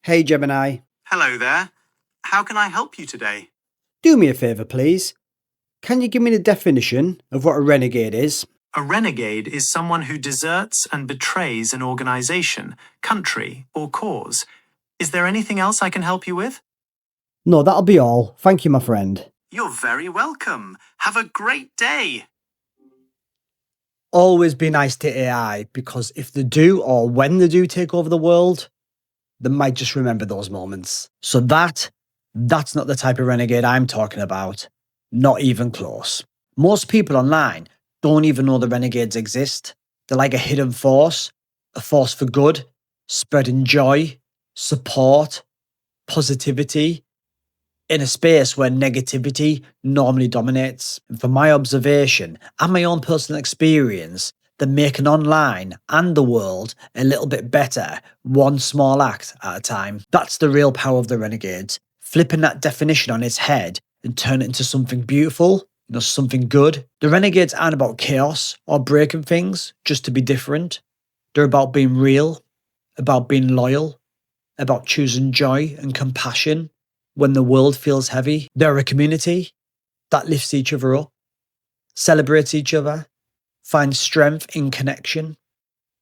Hey Gemini, Hello there. How can I help you today? do me a favour please. Can you give me the definition of what a renegade is? A renegade is someone who deserts and betrays an organization, country, or cause. Is there anything else I can help you with? No, that'll be all. Thank you, my friend. You're very welcome. Have a great day. Always be nice to AI because if they do or when they do take over the world, they might just remember those moments. So that's not the type of renegade I'm talking about. Not even close. Most people online don't even know the renegades exist. They're like a hidden force, a force for good, spreading joy, support, positivity, in a space where negativity normally dominates. And from my observation and my own personal experience, they're making online and the world a little bit better, one small act at a time. That's the real power of the renegades, flipping that definition on its head and turn it into something beautiful, something good. The renegades aren't about chaos or breaking things just to be different. They're about being real, about being loyal, about choosing joy and compassion when the world feels heavy. They're a community that lifts each other up, celebrates each other, finds strength in connection.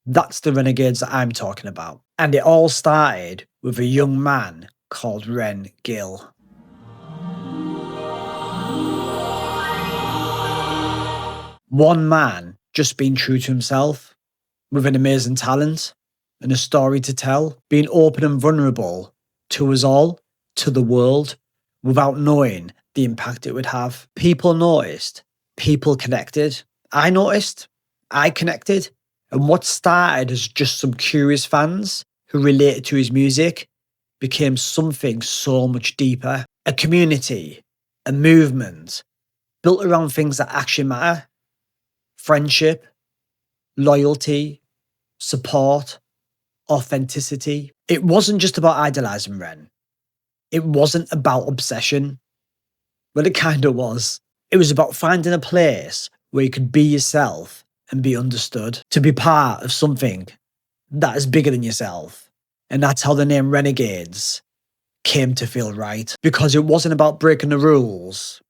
That's the renegades that I'm talking about. And it all started with a young man called Ren Gill. One man just being true to himself, with an amazing talent and a story to tell, being open and vulnerable to us all, to the world, without knowing the impact it would have. People noticed, people connected. I noticed, I connected, and what started as just some curious fans who related to his music became something so much deeper. A community, a movement, built around things that actually matter. Friendship, loyalty, support, authenticity. It wasn't just about idolizing Ren. It wasn't about obsession. Well, it kind of was. It was about finding a place where you could be yourself and be understood, to be part of something that is bigger than yourself. And that's how the name Renegades came to feel right. Because it wasn't about breaking the rules.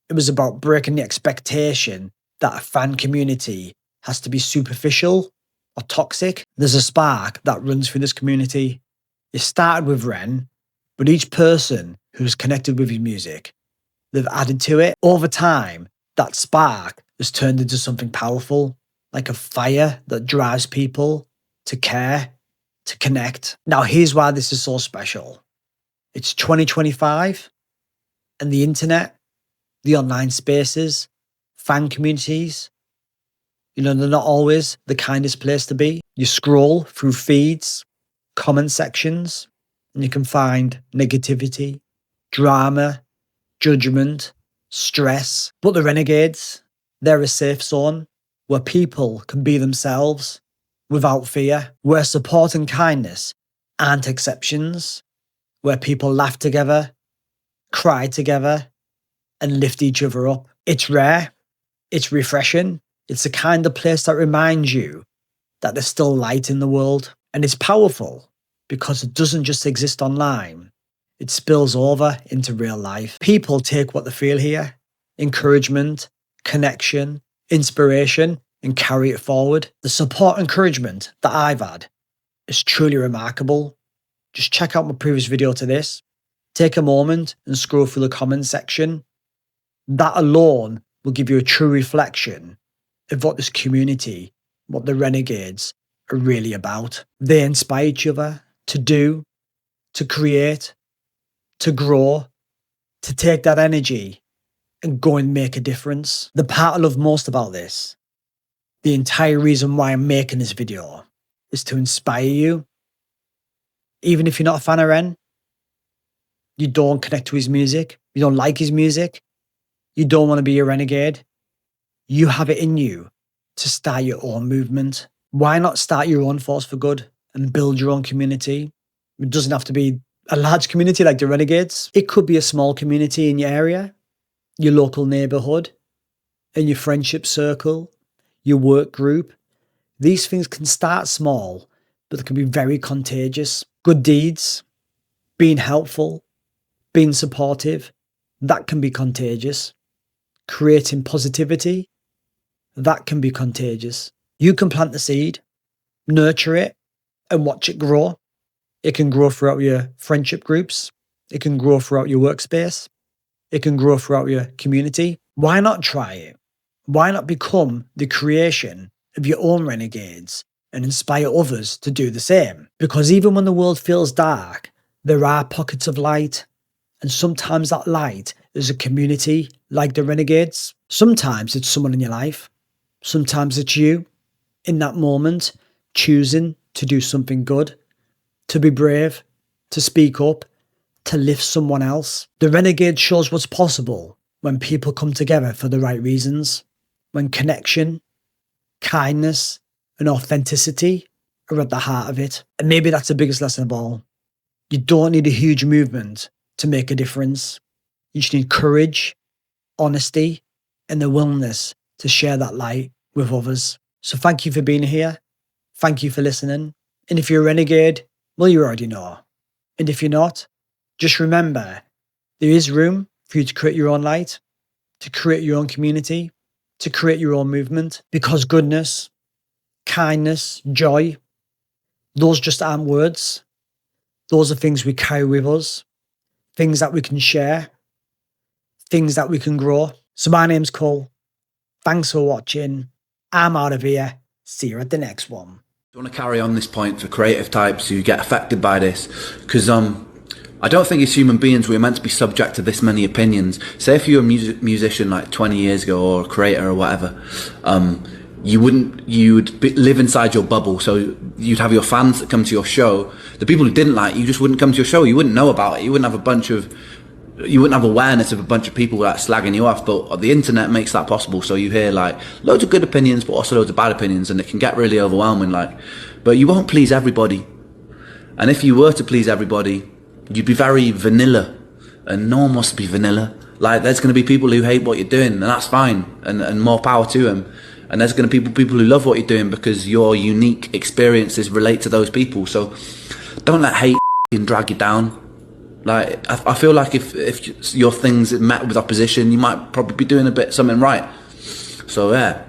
It was about breaking the expectation that a fan community has to be superficial or toxic. There's a spark that runs through this community. It started with Ren, but each person who's connected with his music, they've added to it. Over time, that spark has turned into something powerful, like a fire that drives people to care, to connect. Now, here's why this is so special. It's 2025, and the internet, the online spaces, fan communities, they're not always the kindest place to be. You scroll through feeds, comment sections, and you can find negativity, drama, judgment, stress. But the Renegades, they're a safe zone where people can be themselves without fear, where support and kindness aren't exceptions, where people laugh together, cry together, and lift each other up. It's rare, it's refreshing, it's the kind of place that reminds you that there's still light in the world. And it's powerful because it doesn't just exist online. It spills over into real life. People take what they feel here, encouragement, connection, inspiration, and carry it forward. The support and encouragement that I've had is truly remarkable. Just check out my previous video to this. Take a moment and scroll through the comment section. That alone will give you a true reflection of what this community, what the Renegades are really about. They inspire each other to do, to create, to grow, to take that energy and go and make a difference. The part I love most about this, the entire reason why I'm making this video, is to inspire you. Even if you're not a fan of Ren, you don't connect to his music, you don't like his music, you don't want to be a renegade, you have it in you to start your own movement. Why not start your own force for good and build your own community? It doesn't have to be a large community like the Renegades. It could be a small community in your area, your local neighborhood, in your friendship circle, your work group. These things can start small, but they can be very contagious. Good deeds being helpful, being supportive, that can be contagious. Creating positivity, that can be contagious. You can plant the seed, nurture it, and watch it grow. It can grow throughout your friendship groups. It can grow throughout your workspace. It can grow throughout your community. Why not try it? Why not become the creation of your own renegades and inspire others to do the same? Because even when the world feels dark, there are pockets of light. And sometimes that light is a community like the Renegades. Sometimes it's someone in your life. Sometimes it's you in that moment choosing to do something good, to be brave, to speak up, to lift someone else. The Renegade shows what's possible when people come together for the right reasons, when connection, kindness, and authenticity are at the heart of it. And maybe that's the biggest lesson of all. You don't need a huge movement to make a difference. You just need courage, honesty, and the willingness to share that light with others. So thank you for being here. Thank you for listening. And if you're a renegade, well, you already know. And if you're not, just remember, there is room for you to create your own light, to create your own community, to create your own movement, because goodness, kindness, joy, those just aren't words. Those are things we carry with us, things that we can share, things that we can grow. So my name's Kul. Thanks for watching. I'm out of here. See you at the next one. I want to carry on this point for creative types who get affected by this, because I don't think as human beings we're meant to be subject to this many opinions. Say if you're a musician like 20 years ago, or a creator or whatever, you'd live inside your bubble. So you'd have your fans that come to your show. The people who didn't like you just wouldn't come to your show. You wouldn't know about it. You wouldn't have awareness of a bunch of people like slagging you off. But the internet makes that possible. So you hear like loads of good opinions, but also loads of bad opinions, and it can get really overwhelming. But you won't please everybody. And if you were to please everybody, you'd be very vanilla, and no one wants to be vanilla. Like, there's going to be people who hate what you're doing, and that's fine, and more power to them. And there's going to be people who love what you're doing because your unique experiences relate to those people. So don't let hate drag you down. Like, I feel like if your things met with opposition, you might probably be doing something right. So yeah.